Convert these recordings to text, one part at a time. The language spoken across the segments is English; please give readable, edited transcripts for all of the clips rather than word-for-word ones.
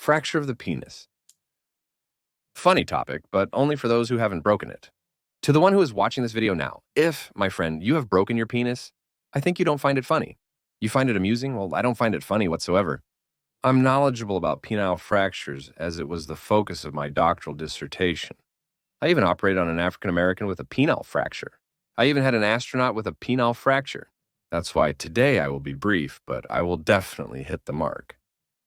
Fracture of the penis. Funny topic, but only for those who haven't broken it. To the one who is watching this video now, if, my friend, you have broken your penis, I think you don't find it funny. You find it amusing? Well, I don't find it funny whatsoever. I'm knowledgeable about penile fractures as it was the focus of my doctoral dissertation. I even operated on an African American with a penile fracture. I even had an astronaut with a penile fracture. That's why today I will be brief, but I will definitely hit the mark.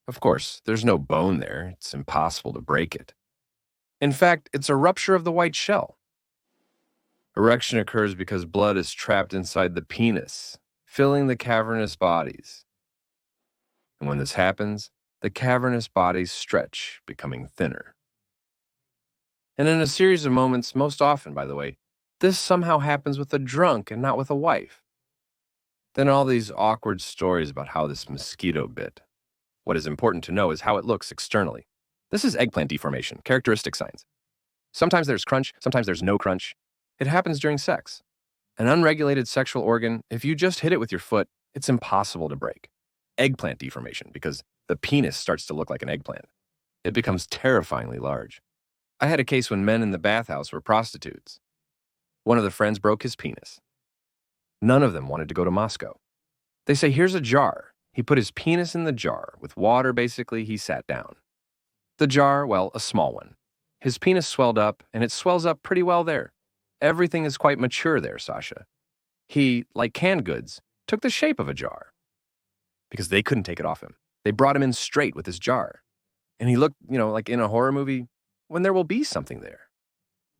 Of course, there's no bone there. It's impossible to break it. In fact, it's a rupture of the white shell. Erection occurs because blood is trapped inside the penis, filling the cavernous bodies. And when this happens, the cavernous bodies stretch, becoming thinner. And in a series of moments, most often, by the way, this somehow happens with a drunk and not with a wife. Then all these awkward stories about how this mosquito bit. What is important to know is how it looks externally. This is eggplant deformation, characteristic signs. Sometimes there's crunch, sometimes there's no crunch. It happens during sex. An unregulated sexual organ, if you just hit it with your foot, it's impossible to break. Eggplant deformation, because the penis starts to look like an eggplant. It becomes terrifyingly large. I had a case when men in the bathhouse were prostitutes. One of the friends broke his penis. None of them wanted to go to Moscow. They say, here's a jar. He put his penis in the jar. With water, basically, he sat down. The jar, well, a small one. His penis swelled up, and it swells up pretty well there. Everything is quite mature there, Sasha. He, like canned goods, took the shape of a jar. Because they couldn't take it off him. They brought him in straight with his jar. And he looked, like in a horror movie, when there will be something there.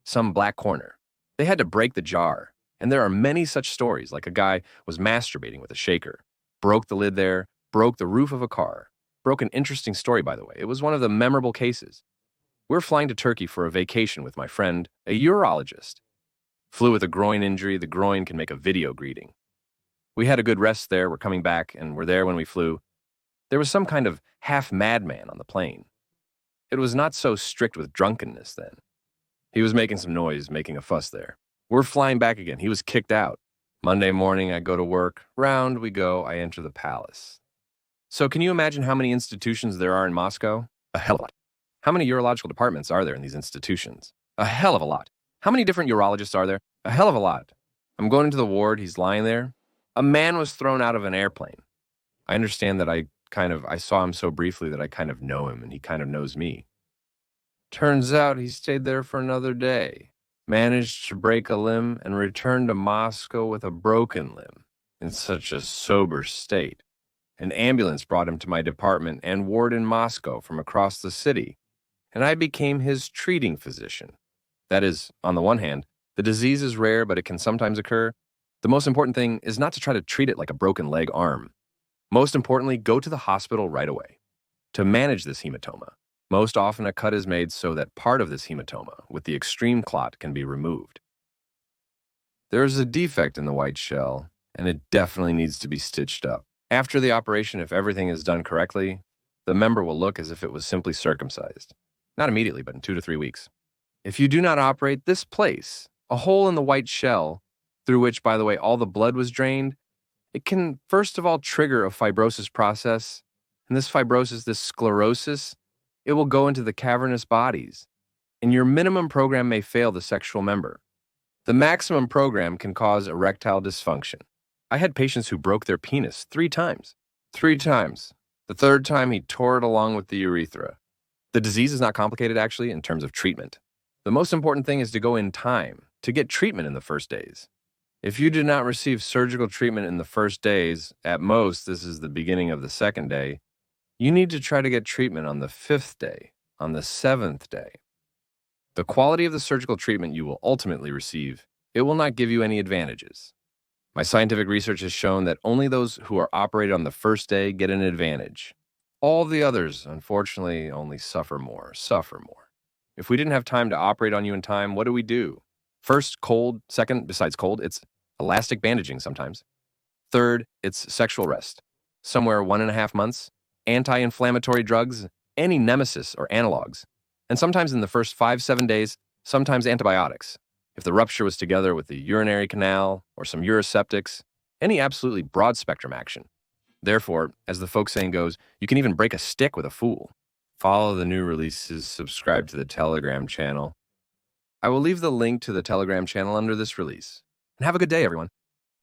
Some black corner. They had to break the jar. And there are many such stories, like a guy was masturbating with a shaker, broke the lid there, broke the roof of a car. Broke an interesting story, by the way. It was one of the memorable cases. We're flying to Turkey for a vacation with my friend, a urologist. Flew with a groin injury. The groin can make a video greeting. We had a good rest there. We're coming back, and we're there when we flew. There was some kind of half madman on the plane. It was not so strict with drunkenness then. He was making some noise, making a fuss there. We're flying back again. He was kicked out. Monday morning, I go to work. Round we go. I enter the palace. So can you imagine how many institutions there are in Moscow? A hell of a lot. How many urological departments are there in these institutions? A hell of a lot. How many different urologists are there? A hell of a lot. I'm going into the ward. He's lying there. A man was thrown out of an airplane. I understand that I saw him so briefly that I kind of know him and he kind of knows me. Turns out he stayed there for another day. Managed to break a limb and returned to Moscow with a broken limb in such a sober state. An ambulance brought him to my department and ward in Moscow from across the city, and I became his treating physician. That is, on the one hand, the disease is rare, but it can sometimes occur. The most important thing is not to try to treat it like a broken leg arm. Most importantly, go to the hospital right away. To manage this hematoma, most often a cut is made so that part of this hematoma, with the extreme clot, can be removed. There is a defect in the white shell, and it definitely needs to be stitched up. After the operation, if everything is done correctly, the member will look as if it was simply circumcised. Not immediately, but in 2 to 3 weeks. If you do not operate this place, a hole in the white shell, through which, by the way, all the blood was drained, it can first of all trigger a fibrosis process. And this fibrosis, this sclerosis, it will go into the cavernous bodies. And your minimum program may fail the sexual member. The maximum program can cause erectile dysfunction. I had patients who broke their penis 3 times. 3 times. The 3rd time, he tore it along with the urethra. The disease is not complicated, actually, in terms of treatment. The most important thing is to go in time, to get treatment in the first days. If you do not receive surgical treatment in the first days, at most, this is the beginning of the 2nd day, you need to try to get treatment on the 5th day, on the 7th day. The quality of the surgical treatment you will ultimately receive, it will not give you any advantages. My scientific research has shown that only those who are operated on the first day get an advantage. All the others, unfortunately, only suffer more. If we didn't have time to operate on you in time, what do? First, cold. Second, besides cold, it's elastic bandaging sometimes. Third, it's sexual rest. Somewhere 1.5 months, anti-inflammatory drugs, any nemesis or analogs. And sometimes in the first 5-7 days, sometimes antibiotics. If the rupture was together with the urinary canal or some uroseptics, any absolutely broad spectrum action. Therefore, as the folk saying goes, you can even break a stick with a fool. Follow the new releases, subscribe to the Telegram channel. I will leave the link to the Telegram channel under this release. And have a good day, everyone.